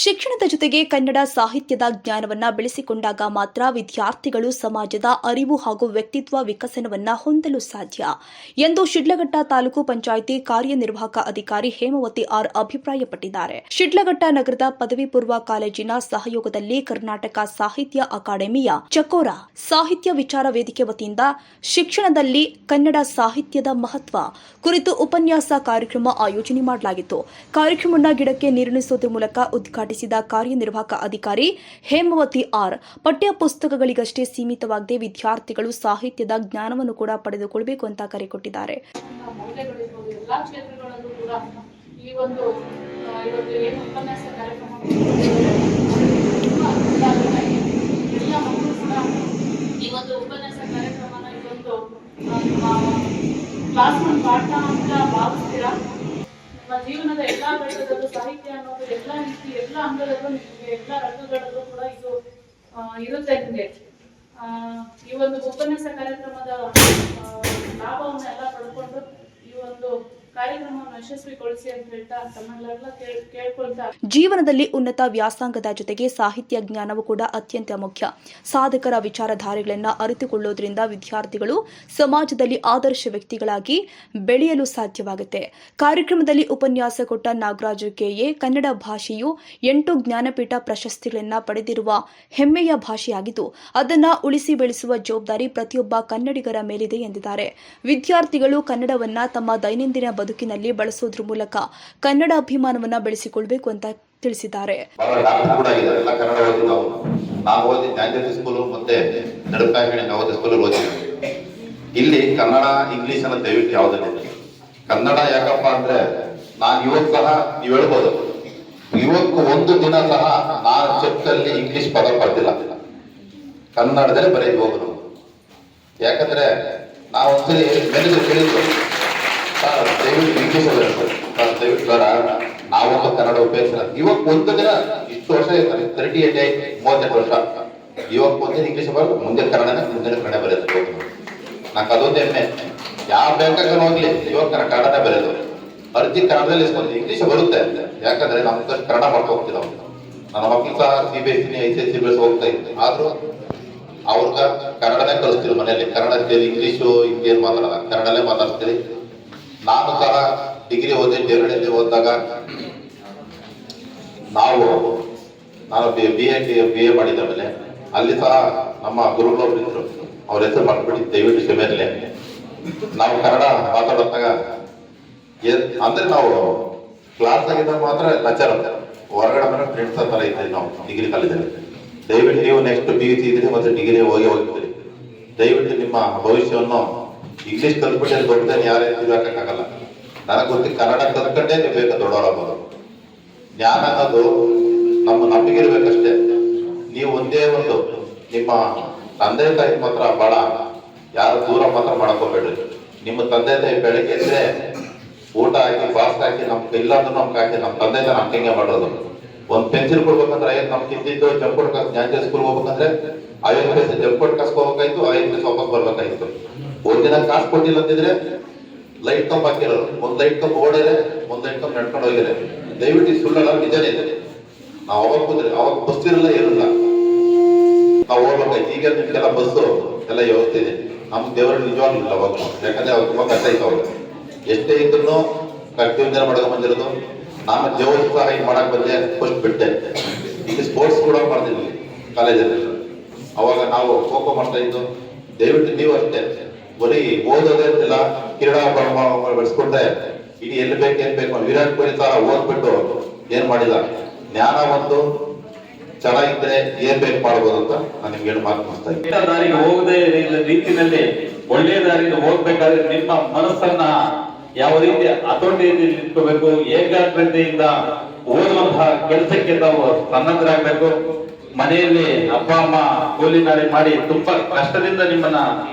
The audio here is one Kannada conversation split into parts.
ಶಿಕ್ಷಣದ ಜೊತೆಗೆ ಕನ್ನಡ ಸಾಹಿತ್ಯದ ಜ್ಞಾನವನ್ನ ಬೆಳೆಸಿಕೊಂಡಾಗ ಮಾತ್ರ ವಿದ್ಯಾರ್ಥಿಗಳು ಸಮಾಜದ ಅರಿವು ಹಾಗೂ ವ್ಯಕ್ತಿತ್ವ ವಿಕಸನವನ್ನ ಹೊಂದಲು ಸಾಧ್ಯ ಎಂದು ಶಿಡ್ಲಘಟ್ಟ ತಾಲೂಕು ಪಂಚಾಯಿತಿ ಕಾರ್ಯನಿರ್ವಾಹಕ ಅಧಿಕಾರಿ ಹೇಮಾವತಿ ಆರ್ ಅಭಿಪ್ರಾಯಪಟ್ಟಿದ್ದಾರೆ. ಶಿಡ್ಲಘಟ್ಟ ನಗರದ ಪದವಿ ಪೂರ್ವ ಕಾಲೇಜಿನ ಸಹಯೋಗದಲ್ಲಿ ಕರ್ನಾಟಕ ಸಾಹಿತ್ಯ ಅಕಾಡೆಮಿಯ ಚಕೋರ ಸಾಹಿತ್ಯ ವಿಚಾರ ವೇದಿಕೆ ವತಿಯಿಂದ ಶಿಕ್ಷಣದಲ್ಲಿ ಕನ್ನಡ ಸಾಹಿತ್ಯದ ಮಹತ್ವ ಕುರಿತು ಉಪನ್ಯಾಸ ಕಾರ್ಯಕ್ರಮ ಆಯೋಜನೆ ಮಾಡಲಾಗಿತ್ತು. ಕಾರ್ಯಕ್ರಮವನ್ನು ಗಿಡಕ್ಕೆ ನೀರುಣಿಸುವುದರ ಮೂಲಕ ಉದ್ಘಾಟಿಸಿದ ಕಾರ್ಯನಿರ್ವಾಹಕ ಅಧಿಕಾರಿ ಹೇಮಾವತಿ ಆರ್, ಪಠ್ಯ ಪುಸ್ತಕಗಳಿಗಷ್ಟೇ ಸೀಮಿತವಾಗದೆ ವಿದ್ಯಾರ್ಥಿಗಳು ಸಾಹಿತ್ಯದ ಜ್ಞಾನವನ್ನು ಕೂಡ ಪಡೆದುಕೊಳ್ಳಬೇಕು ಅಂತ ಕರೆ ಕೊಟ್ಟಿದ್ದಾರೆ. ಜೀವನದ ಎಲ್ಲಾ ಘಟ್ಟದಲ್ಲೂ ಸಾಹಿತ್ಯ ಅನ್ನೋದು ಎಲ್ಲಾ ರೀತಿ ಎಲ್ಲಾ ಅಂಗದಲ್ಲೂ ನಿಮಗೆ ಎಲ್ಲಾ ರಂಗಗಳಲ್ಲೂ ಕೂಡ ಇದು ಇರುತ್ತೆ. ನಿಮಗೆ ಈ ಒಂದು ಉಪನ್ಯಾಸ ಕಾರ್ಯಕ್ರಮದ ಲಾಭವನ್ನೆಲ್ಲ ಪಡ್ಕೊಂಡು ಈ ಒಂದು ಕಾರ್ಯಕ್ರಮವನ್ನು ಯಶಸ್ವಿಗೊಳಿಸಿ ಅಂತ ಹೇಳ್ತಾ ತಮ್ಮೆಲ್ಲರೆಲ್ಲ ಕೇಳ್ಕೊಳ್ತಾ, ಜೀವನದಲ್ಲಿ ಉನ್ನತ ವ್ಯಾಸಂಗದ ಜೊತೆಗೆ ಸಾಹಿತ್ಯ ಜ್ಞಾನವೂ ಕೂಡ ಅತ್ಯಂತ ಮುಖ್ಯ. ಸಾಧಕರ ವಿಚಾರಧಾರೆಗಳನ್ನು ಅರಿತುಕೊಳ್ಳುವುದರಿಂದ ವಿದ್ಯಾರ್ಥಿಗಳು ಸಮಾಜದಲ್ಲಿ ಆದರ್ಶ ವ್ಯಕ್ತಿಗಳಾಗಿ ಬೆಳೆಯಲು ಸಾಧ್ಯವಾಗುತ್ತೆ. ಕಾರ್ಯಕ್ರಮದಲ್ಲಿ ಉಪನ್ಯಾಸ ಕೊಟ್ಟ ನಾಗರಾಜು ಕೆಎ, ಕನ್ನಡ ಭಾಷೆಯು 8 ಜ್ಞಾನಪೀಠ ಪ್ರಶಸ್ತಿಗಳನ್ನು ಪಡೆದಿರುವ ಹೆಮ್ಮೆಯ ಭಾಷೆಯಾಗಿದ್ದು ಅದನ್ನು ಉಳಿಸಿ ಬೆಳೆಸುವ ಜವಾಬ್ದಾರಿ ಪ್ರತಿಯೊಬ್ಬ ಕನ್ನಡಿಗರ ಮೇಲಿದೆ ಎಂದಿದ್ದಾರೆ. ವಿದ್ಯಾರ್ಥಿಗಳು ಕನ್ನಡವನ್ನ ತಮ್ಮ ದೈನಂದಿನ ಬದುಕಿನಲ್ಲಿ ಬಳಸುವುದರ ಮೂಲಕ ಕನ್ನಡ ಅಭಿಮಾನವನ್ನ ಬೆಳೆಸಿಕೊಳ್ಳಬೇಕು ಅಂತ ತಿಳಿಸಿದ್ದಾರೆ. ಇಲ್ಲಿ ಕನ್ನಡ ಇಂಗ್ಲಿಷ್ ಅನ್ನ ದಯವಿಟ್ಟು ಯಾವುದಿಲ್ಲ. ಕನ್ನಡ ಯಾಕಪ್ಪ ಅಂದ್ರೆ ನಾನು ಇವತ್ತು ಸಹ ನೀವು ಹೇಳ್ಬೋದು, ಇವತ್ತು ಒಂದು ದಿನ ಸಹ ನಾನು ಚೆಕ್ಕಲ್ಲಿ ಇಂಗ್ಲಿಷ್ ಪದ ಬರ್ತಿಲ್ಲ, ಕನ್ನಡದಲ್ಲಿ ಬರೆದು ಹೋಗೋದು. ಯಾಕಂದ್ರೆ ನಾವು ಒಂದ್ಸರಿ ಮ್ಯಾನೇಜರ್ ಕೇಳಿದ್ರು, ಸರ್ ದಯವಿಟ್ಟು ಇಂಗ್ಲಿಷ್ ದಯವಿಟ್ಟು ಬೇಡ, ನಾವೊಂದು ಕನ್ನಡ ಉಪಯೋಗಿಸಿಲ್ಲ. ಇವಾಗ ಒಂದು ದಿನ ಇಷ್ಟು ವರ್ಷ 38 ವರ್ಷ ಇವಾಗ ಒಂದಿನ ಇಂಗ್ಲಿಷ್ ಬರೋದು, ಮುಂದೆ ಕನ್ನಡನೇ, ಮುಂದಿನ ಕನ್ನಡ ಬರೆಯೋದು. ನಂಗೆ ಅದೊಂದು ಹೆಮ್ಮೆ. ಯಾವ ಬೇಕಾಗ ಹೋಗ್ಲಿ ಇವಾಗ ಕನ್ನಡನೇ ಬರೆಯೋದು. ಅರ್ಜಿ ಕನ್ನಡದಲ್ಲಿ ಇಸ್ಕೊಂಡು ಇಂಗ್ಲಿಷ್ ಬರುತ್ತೆ. ಯಾಕಂದ್ರೆ ನಮ್ಗೆ ಕನ್ನಡ ಮಾಡ್ಕೊ ಹೋಗ್ತೀವಿ ನಾವು. ನನ್ನ ಮಕ್ಕಳು ಸಹ CBSE ICSE ಹೋಗ್ತಾ ಇತ್ತು, ಆದ್ರೂ ಅವ್ರಗ ಕನ್ನಡನೇ ಕಲಿಸ್ತೀವಿ ಮನೆಯಲ್ಲಿ. ಕನ್ನಡ ಇಂಗ್ಲಿಷು ಹಿಂದಿ ಮಾತಾಡಲ್ಲ, ಕನ್ನಡಲ್ಲೇ ಮಾತಾಡ್ತೀವಿ. ನಾನು ಸಹ ಡಿಗ್ರಿ ಓದಿ ದೇವರಳ್ಳಿಯಲ್ಲಿ ಓದಿದಾಗ ನಾನು BA ಮಾಡಿದ ಮೇಲೆ ಅಲ್ಲಿ ಸಹ ನಮ್ಮ ಗುರುಗಳೊಬ್ರು ಇದ್ರು, ಅವ್ರ ಹೆಸರು ಮಾಡ್ಬಿಟ್ಟು ದಯವಿಟ್ಟು ಕ್ಷಮೆರ್ಲೆ. ನಾವು ಕನ್ನಡ ಮಾತಾಡೋದಾಗ ಅಂದ್ರೆ ನಾವು ಕ್ಲಾಸ್ ಆಗಿದ್ದಾಗ ಮಾತ್ರ ಲೆಕ್ಚರ್ ಅಂತ, ಹೊರಗಡೆ ಮನೆ ಫ್ರೆಂಡ್ಸ್ ತರ ಇದ್ದೀವಿ ನಾವು ಡಿಗ್ರಿ ಕಾಲೇಜಲ್ಲಿ. ದಯವಿಟ್ಟು ನೀವು ನೆಕ್ಸ್ಟ್ PUC ಇದ್ರಿ ಮತ್ತೆ ಡಿಗ್ರಿ ಹೋಗ್ತೀರಿ, ದಯವಿಟ್ಟು ನಿಮ್ಮ ಭವಿಷ್ಯವನ್ನು ಇಂಗ್ಲಿಷ್ ಕಲ್ತ್ಬಿಟ್ಟು ದೊಡ್ಡದೇನು ಯಾರೇ ತಿಳ್ಕಾಗಲ್ಲ. ನನಗೆ ಗೊತ್ತಿ ಕನ್ನಡ ಕಲ್ತ್ಕೊಂಡೇ ನೀವು ಬೇಕು ದೊಡ್ಡವರಾಗೋದು. ಜ್ಞಾನ ಅನ್ನೋದು ನಮ್ಮ ನಂಬಿಕೆ ಇರ್ಬೇಕಷ್ಟೇ. ನೀವು ಒಂದೇ ಒಂದು ನಿಮ್ಮ ತಂದೆ ತಾಯಿ ಮಾತ್ರ ಬಹಳ ಯಾರು ದೂರ ಮಾತ್ರ ಮಾಡ್ಕೋಬೇಡ್ರಿ. ನಿಮ್ಮ ತಂದೆ ತಾಯಿ ಬೆಳಗ್ಗೆ ಇದ್ರೆ ಊಟ ಹಾಕಿ ಬಾಸ್ ಹಾಕಿ ನಮ್ಗೆ ಇಲ್ಲಾಂದ್ರೂ ನಮ್ಗೆ ಹಾಕಿ ನಮ್ಮ ತಂದೆ ತಾಯಿ ನಮ್ಗೆ ಹಿಂಗೆ ಮಾಡೋದು. ಒಂದು ಪೆನ್ಸಿಲ್ ಕೊಡ್ಬೇಕಂದ್ರೆ ನಮ್ಗೆ ಇದ್ದಿದ್ದು ಜಂಪೋಟ್ ಕಾಸು ಜ್ಞಾನ ಸ್ಕೂಲ್ ಹೋಗ್ಬೇಕಂದ್ರೆ 50 ಪೈಸೆ ಜಂಪೋಟ್ ಕಾಸು ಹೋಗ್ಬೇಕಾಯ್ತು, 5 ಪೈಸೆ ವಾಪಸ್ ಬರ್ಬೇಕಾಯ್ತು. ಒಂದಿನ ಕಾಸು ಕೊಟ್ಟಿಲ್ಲ ಅಂತಿದ್ರೆ ಲೈಟ್ ಕಂಪ್ ಹಾಕಿರೋರು, ಒಂದ್ ಲೈಟ್ ಕಂಪ್ ಓಡಿದ್ರೆ ಒಂದ್ ಲೈಟ್ ಕಂಪ್ ನಡ್ಕೊಂಡು ಹೋಗಿದ್ರೆ. ದಯವಿಟ್ಟು ಸುಳ್ಳಲ್ಲ, ನಿಜನೇ ಇದೆ. ನಾವು ಅವಾಗ ಕೂತ್ರೆ ಅವಾಗ ಬಸ್ ಇರಲ್ಲ, ಏನಿಲ್ಲ, ನಾವು ಹೋಗ್ಬೇಕಾಯ್ತು. ಈಗ ನಿಮ್ಗೆಲ್ಲ ಬಸ್ಸು ಎಲ್ಲ ವ್ಯವಸ್ಥೆ ಇದೆ. ನಮ್ ದೇವರಲ್ಲಿ ನಿಜವಾಗ್ಲೂ ಇಲ್ಲ ಅವಾಗ, ಯಾಕಂದ್ರೆ ಅವ್ರು ತುಂಬಾ ಕಷ್ಟ ಇತ್ತು. ಅವ್ರು ಎಷ್ಟೇ ಇದ್ರು ಕರ್ತವ್ಯ ಮಾಡಕ್ ಬಂದಿರೋದು. ನಾನು ದೇವೋತ್ಸವ ಮಾಡಕ್ ಬಂದೆ, ಫಸ್ಟ್ ಬಿಟ್ಟೆ. ಈಗ ಸ್ಪೋರ್ಟ್ಸ್ ಕೂಡ ಮಾಡ್ತಿದ್ವಿ ಕಾಲೇಜಲ್ಲಿ. ಅವಾಗ ನಾವು ಖೋ ಮಾಡ್ತಾ ಇದ್ದು. ದಯವಿಟ್ಟು ನೀವು ಅಷ್ಟೇ ಬರೀ ಓದೋದೇ ಅಂತಿಲ್ಲ, ಕ್ರೀಡಾ ಬೆಳೆಸ್ಕೊಂಡ್ರೆ ಇಡೀ ಎಲ್ಲಿ ಬೇಕು ಏನ್ ಬೇಕು. ವಿರಾಟ್ ಕೊಹ್ಲಿ ತರ ಓದ್ಬಿಟ್ಟು ಏನ್ ಮಾಡಿಲ್ಲ. ಜ್ಞಾನ ಒಂದು ಚೆನ್ನಾಗಿದ್ರೆ ಏನ್ ಬೇಕು ಮಾಡ್ಬೋದು ಅಂತ ನಾನು ನಿಮ್ಗೆ ಹೇಳಿ ಮಾತು ಮುಗಿಸ್ತಾ ಇದ್ದೀನಿ. ದಾರಿಗೆ ಹೋಗದೆ ರೀತಿಯಲ್ಲಿ ಒಳ್ಳೆಯ ದಾರಿಗೆ ಹೋಗ್ಬೇಕಾದ್ರೆ ನಿಮ್ಮ ಮನಸ್ಸನ್ನ ಯಾವ ರೀತಿ ಹತೋಟಿಯಲ್ಲಿ ನಿಂತ್ಕೋಬೇಕು, ಏಕಾಗ್ರತೆಯಿಂದ ಓದುವಂತಹ ಕೆಲಸಕ್ಕೆ ತಾವು ಸನ್ನದ್ಧರಾಗಬೇಕು. ಮನೆಯಲ್ಲಿ ಅಪ್ಪ ಅಮ್ಮ ಕೂಲಿ ನಾಲಿ ಮಾಡಿ ತುಂಬಾ ಕಷ್ಟದಿಂದ ನಿಮ್ಮನ್ನ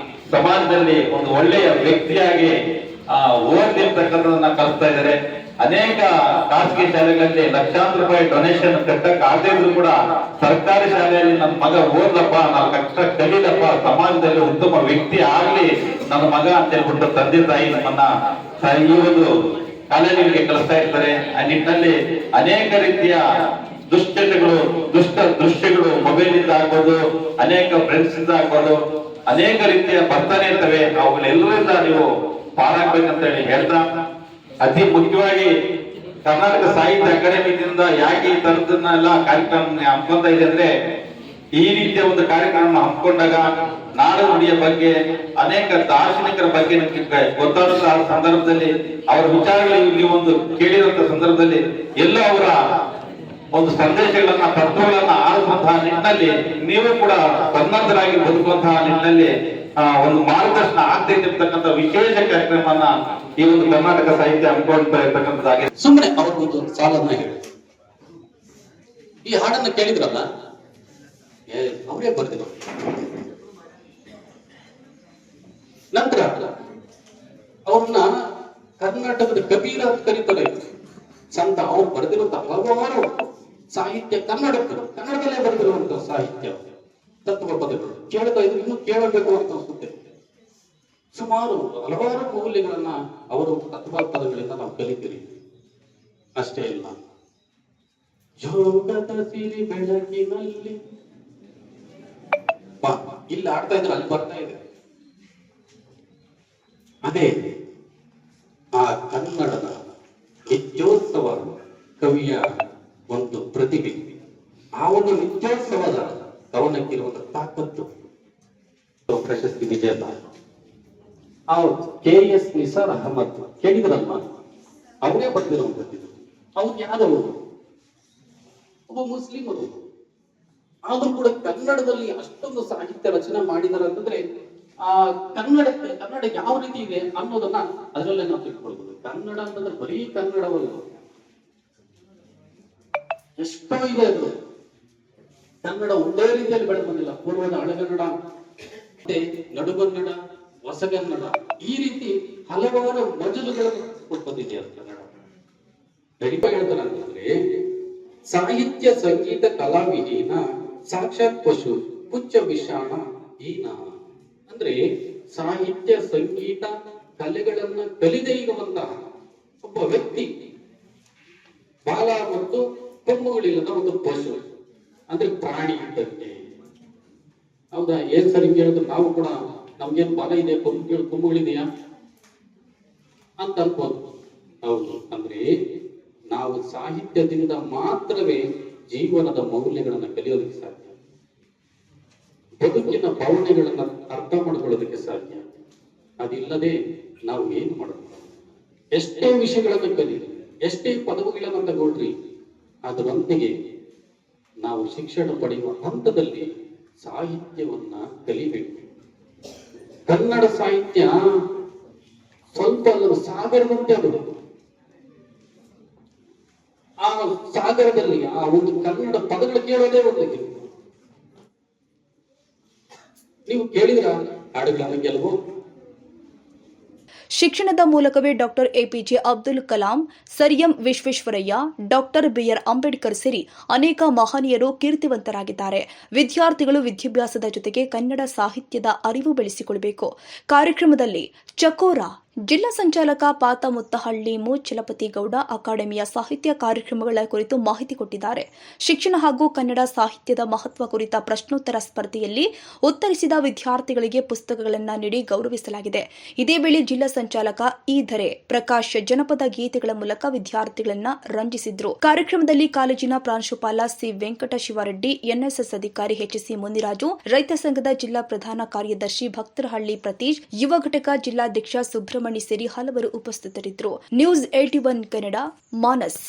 ಸಮಾಜದಲ್ಲಿ ಒಂದು ಒಳ್ಳೆಯ ವ್ಯಕ್ತಿಯಾಗಿ ಓದಿ ಅಂತಕ್ಕಂಥದನ್ನ ಕಲಿಸ್ತಾ ಇದ್ದಾರೆ. ಅನೇಕ ಖಾಸಗಿ ಶಾಲೆಗಳಲ್ಲಿ ಲಕ್ಷಾಂತರ ರೂಪಾಯಿ ಡೊನೇಷನ್ ಕಟ್ಟಕ್ ಆಗದೇ ಇದ್ರು ಕೂಡ ಸರ್ಕಾರಿ ಶಾಲೆಯಲ್ಲಿ ನನ್ನ ಮಗ ಓದ್ಲಪ್ಪ, 4 ಅಕ್ಷರ ಕಲೀಲಪ್ಪ, ಸಮಾಜದಲ್ಲಿ ಉತ್ತಮ ವ್ಯಕ್ತಿ ಆಗ್ಲಿ ನನ್ನ ಮಗ ಅಂತ ಹೇಳ್ಬಿಟ್ಟು ತಂದೆ ತಾಯಿ ನಮ್ಮನ್ನ ಈ ಒಂದು ಕಾಲೇಜುಗಳಿಗೆ ಕಲಿಸ್ತಾ ಇರ್ತಾರೆ. ಆ ನಿಟ್ಟಿನಲ್ಲಿ ಅನೇಕ ರೀತಿಯ ದುಷ್ಟ ಸಂದೇಶಗಳು, ದುಷ್ಟ ದೃಶ್ಯಗಳು ಮೊಬೈಲ್ ಇಂದ ಆಗ್ಬೋದು, ಅನೇಕ ಫ್ರೆಂಡ್ಸ್ ಇಂದ ಆಗ್ಬೋದು, ಅನೇಕ ರೀತಿಯ ಬರ್ತಾನೆ ಇರ್ತವೆ. ಅವುಗಳೆಲ್ಲರಿಂದ ನೀವು ಪಾರಾಗ್ಬೇಕಂತ ಹೇಳಿ ಹೇಳ್ತಾ, ಅತಿ ಮುಖ್ಯವಾಗಿ ಕರ್ನಾಟಕ ಸಾಹಿತ್ಯ ಅಕಾಡೆಮಿಯಿಂದ ಯಾಕೆ ಈ ತರದನ್ನೆಲ್ಲ ಕಾರ್ಯಕ್ರಮ ಹಮ್ಮಿಕೊಂತ ಇದೆ ಅಂದ್ರೆ, ಈ ರೀತಿಯ ಒಂದು ಕಾರ್ಯಕ್ರಮ ಹಮ್ಮಿಕೊಂಡಾಗ ನಾಡು ನುಡಿಯ ಬಗ್ಗೆ, ಅನೇಕ ದಾರ್ಶನಿಕರ ಬಗ್ಗೆ ನಮಗೆ ಗೊತ್ತಾದಂತಹ ಸಂದರ್ಭದಲ್ಲಿ, ಅವರ ವಿಚಾರಗಳು ನೀವು ಒಂದು ಕೇಳಿರುವಂತಹ ಸಂದರ್ಭದಲ್ಲಿ ಎಲ್ಲೋ ಅವರ ಒಂದು ಸಂದೇಶಗಳನ್ನ, ತತ್ವಗಳನ್ನ ಆಳುವಂತಹ ನಿಟ್ಟಿನಲ್ಲಿ ನೀವು ಕೂಡ ಸನ್ನದ್ಧರಾಗಿ ಬದುಕುವಂತಹ ನಿಟ್ಟಿನಲ್ಲಿ ಒಂದು ಮಾರ್ಗದರ್ಶನ ಆಗ್ತಿರ್ತಕ್ಕಂಥ ವಿಶೇಷ ಕಾರ್ಯಕ್ರಮವನ್ನ ಈ ಒಂದು ಕರ್ನಾಟಕ ಸಾಹಿತ್ಯ ಹಮ್ಮಿಕೊಳ್ತಾ ಇರ್ತಕ್ಕಂಥದ್ದಾಗಿದೆ. ಸುಮ್ಮನೆ ಅವರು ಒಂದು ಸಾಲನ್ನ ಹೇಳಿ ಈ ಹಾಡನ್ನ ಕೇಳಿದ್ರಲ್ಲ, ಅವರೇ ಬರ್ದಿರೋ ನಂತರ ಅವ್ರನ್ನ ಕರ್ನಾಟಕದ ಕಬೀರ ಅಂತ ಕರೀತಾರೆ. ಸಂತ ಅವ್ರು ಬರೆದಿರುವಂತ ಹಲವಾರು ಸಾಹಿತ್ಯ ಕನ್ನಡದಲ್ಲೇ ಬರೆದಿರುವಂತಹ ಸಾಹಿತ್ಯ ತತ್ವ ಪದಗಳು ಕೇಳ್ತಾ ಇದ್ರು, ಇನ್ನು ಕೇಳಬೇಕು ಅಂತ ಅನ್ಸುತ್ತೆ. ಸುಮಾರು ಹಲವಾರು ಮೌಲ್ಯಗಳನ್ನ ಅವರು ತತ್ವ ಪದಗಳಿಂದ ನಾವು ಕಲಿತೀರಿ. ಅಷ್ಟೇ ಇಲ್ಲ, ಯೋಗದ ಸಿರಿ ಬೆಳಕಿನಲ್ಲಿ ಇಲ್ಲಿ ಆಡ್ತಾ ಇದ್ರೆ ಅಲ್ಲಿ ಬರ್ತಾ ಇದೆ. ಅದೇ ಆ ಕನ್ನಡದ ನಿತ್ಯೋತ್ಸವ ಕವಿಯ ಒಂದು ಪ್ರತಿಭೆ, ಆ ಒಂದು ನಿತ್ಯೋತ್ಸವದ ಕವನಕ್ಕಿರುವಂತಹ ತಾಕತ್ತು. ಪ್ರಶಸ್ತಿ ವಿಜೇತ KS ನಿಸಾರ್ ಅಹಮದ್ ಕೇಳಿದ್ರಲ್ವ, ಅವರೇ ಬರ್ತಿರುವಂತದ್ದು. ಅವ್ರು ಯಾರು? ಒಬ್ಬ ಮುಸ್ಲಿಮರು, ಆದ್ರೂ ಕೂಡ ಕನ್ನಡದಲ್ಲಿ ಅಷ್ಟೊಂದು ಸಾಹಿತ್ಯ ರಚನೆ ಮಾಡಿದಾರೆ ಅಂತಂದ್ರೆ ಆ ಕನ್ನಡ ಯಾವ ರೀತಿ ಇದೆ ಅನ್ನೋದನ್ನ ಅದರಲ್ಲೇ ನಾವು ತಿಳ್ಕೊಳ್ಬಹುದು. ಕನ್ನಡ ಅಂತಂದ್ರೆ ಬರೀ ಕನ್ನಡವಲ್ಲ, ಎಷ್ಟೋ ಇದೆ ಅದು. ಕನ್ನಡ ಒಂದೇ ರೀತಿಯಲ್ಲಿ ಬೆಳೆದು ಬಂದಿಲ್ಲ. ಪೂರ್ವದ ಹಳೆಗನ್ನಡ, ಮತ್ತೆ ನಡುಗನ್ನಡ, ಹೊಸಗನ್ನಡ, ಈ ರೀತಿ ಹಲವಾರು ಮಜಲುಗಳನ್ನು ಕೊಟ್ಟು ಬಂದಿದೆ ಅದು ಕನ್ನಡ. ಹೇಳ್ತಾರಂತಂದ್ರೆ, ಸಾಹಿತ್ಯ ಸಂಗೀತ ಕಲಾವಿಹೀನ ಸಾಕ್ಷಾತ್ ಪಶು ಪುಚ್ಚ ವಿಷಾಣ ಹೀನ. ಅಂದ್ರೆ ಸಾಹಿತ್ಯ ಸಂಗೀತ ಕಲೆಗಳನ್ನ ಕಲಿದೇ ಇರುವಂತಹ ಒಬ್ಬ ವ್ಯಕ್ತಿ ಬಾಲ ಮತ್ತು ಕೊಂಬುಗಳಿಲ್ಲದ ಒಂದು ಪಶು, ಅಂದ್ರೆ ಪ್ರಾಣಿ ಇದ್ದಂತೆ. ಹೌದಾ? ಏನ್ ಸರಿ ಕೇಳಿದ್ರು ನಾವು ಕೂಡ ನಮ್ಗೇನು ಬಾಲ ಇದೆ, ಕೊಂಬುಗಳಿದೆಯಾ ಅಂತ ಅನ್ಬೋದು. ಹೌದು, ಅಂದ್ರೆ ನಾವು ಸಾಹಿತ್ಯದಿಂದ ಮಾತ್ರವೇ ಜೀವನದ ಮೌಲ್ಯಗಳನ್ನ ಕಲಿಯೋದಕ್ಕೆ ಸಾಧ್ಯ, ಬದುಕಿನ ಭಾವನೆಗಳನ್ನ ಅರ್ಥ ಮಾಡ್ಕೊಳ್ಳೋದಕ್ಕೆ ಸಾಧ್ಯ. ಅದಿಲ್ಲದೆ ನಾವು ಏನು ಮಾಡಬಹುದು? ಎಷ್ಟೇ ವಿಷಯಗಳನ್ನ ಕಲೀರಿ, ಎಷ್ಟೇ ಪದವಿಗಳನ್ನ ತಗೊಳ್ರಿ, ಅದರೊಂದಿಗೆ ನಾವು ಶಿಕ್ಷಣ ಪಡೆಯುವ ಹಂತದಲ್ಲಿ ಸಾಹಿತ್ಯವನ್ನ ಕಲಿಬೇಕು. ಕನ್ನಡ ಸಾಹಿತ್ಯ ಸ್ವಲ್ಪ ಸಾಗರದಂತೆ ಅದು. ಆ ಸಾಗರದಲ್ಲಿ ಆ ಒಂದು ಕನ್ನಡ ಪದಗಳು ಕೇಳೋದೇ ಒಂದು. ನೀವು ಕೇಳಿದ್ರ ಹಾಡುಗಳ ಕೆಲವು ಶಿಕ್ಷಣದ ಮೂಲಕವೇ doctor APJ Abdul Kalam, sir M Visvesvaraya, doctor BR Ambedkar ಸೇರಿ ಅನೇಕ ಮಹನೀಯರು ಕೀರ್ತಿವಂತರಾಗಿದ್ದಾರೆ. ವಿದ್ಯಾರ್ಥಿಗಳು ವಿದ್ಯಾಭ್ಯಾಸದ ಜೊತೆಗೆ ಕನ್ನಡ ಸಾಹಿತ್ಯದ ಅರಿವು ಬೆಳೆಸಿಕೊಳ್ಳಬೇಕು. ಕಾರ್ಯಕ್ರಮದಲ್ಲಿ ಚಕೋರ ಜಿಲ್ಲಾ ಸಂಚಾಲಕ ಪಾತ ಮುತ್ತಹಳ್ಳಿ ಚಲಪತಿ ಗೌಡ ಅಕಾಡೆಮಿಯ ಸಾಹಿತ್ಯ ಕಾರ್ಯಕ್ರಮಗಳ ಕುರಿತು ಮಾಹಿತಿ ಕೊಟ್ಟಿದ್ದಾರೆ. ಶಿಕ್ಷಣ ಹಾಗೂ ಕನ್ನಡ ಸಾಹಿತ್ಯದ ಮಹತ್ವ ಕುರಿತ ಪ್ರಶ್ನೋತ್ತರ ಸ್ಪರ್ಧೆಯಲ್ಲಿ ಉತ್ತರಿಸಿದ ವಿದ್ಯಾರ್ಥಿಗಳಿಗೆ ಪುಸ್ತಕಗಳನ್ನು ನೀಡಿ ಗೌರವಿಸಲಾಗಿದೆ. ಇದೇ ವೇಳೆ ಜಿಲ್ಲಾ ಸಂಚಾಲಕ ಧರೆ ಪ್ರಕಾಶ್ ಜನಪದ ಗೀತೆಗಳ ಮೂಲಕ ವಿದ್ಯಾರ್ಥಿಗಳನ್ನು ರಂಜಿಸಿದ್ರು. ಕಾರ್ಯಕ್ರಮದಲ್ಲಿ ಕಾಲೇಜಿನ ಪ್ರಾಂಶುಪಾಲ ಸಿ ವೆಂಕಟ ಶಿವಾರೆಡ್ಡಿ, ಎನ್ಎಸ್ಎಸ್ ಅಧಿಕಾರಿ ಎಚ್ಸಿ ಮುನಿರಾಜು, ರೈತ ಸಂಘದ ಜಿಲ್ಲಾ ಪ್ರಧಾನ ಕಾರ್ಯದರ್ಶಿ ಭಕ್ತರಹಳ್ಳಿ ಪ್ರತೀಶ್, ಯುವ ಘಟಕ ಜಿಲ್ಲಾಧ್ಯಕ್ಷ ಸುಬ್ರಹ್ಮಣ್ಯ ಸೇರಿ ಹಲವರು ಉಪಸ್ಥಿತರಿದ್ದರು. ನ್ಯೂಸ್ 81 ಕನ್ನಡ, ಮಾನಸ್.